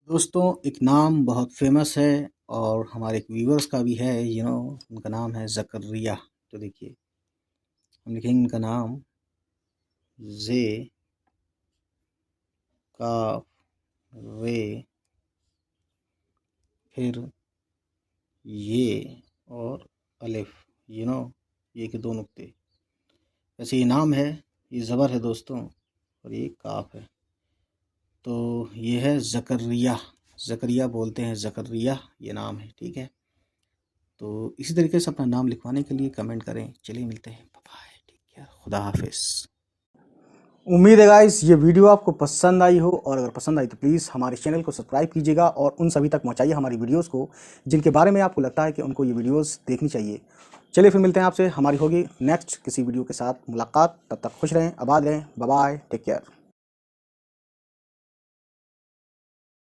दोस्तों एक नाम बहुत फेमस है और हमारे एक व्यूअर्स का भी है उनका नाम है ज़करिया। तो देखिए हम लिखेंगे इनका नाम जे काफ रे फिर ये और अलिफ ये के दो नुक्ते। वैसे ये नाम है, ये ज़बर है दोस्तों और ये काफ है। तो ये है ज़करिया, ज़करिया बोलते हैं, ज़करिया ये नाम है, ठीक है। तो इसी तरीके से अपना नाम लिखवाने के लिए कमेंट करें। चलिए मिलते हैं, बाय बाय, ठीक है, खुदा हाफिज़। उम्मीद है गाइस ये वीडियो आपको पसंद आई हो, और अगर पसंद आई तो प्लीज़ हमारे चैनल को सब्सक्राइब कीजिएगा और उन सभी तक पहुंचाइए हमारी वीडियोस को जिनके बारे में आपको लगता है कि उनको ये वीडियोस देखनी चाहिए। चलिए फिर मिलते हैं आपसे, हमारी होगी नेक्स्ट किसी वीडियो के साथ मुलाकात। तब तक खुश रहें, आबाद रहें, बाय बाय, टेक केयर।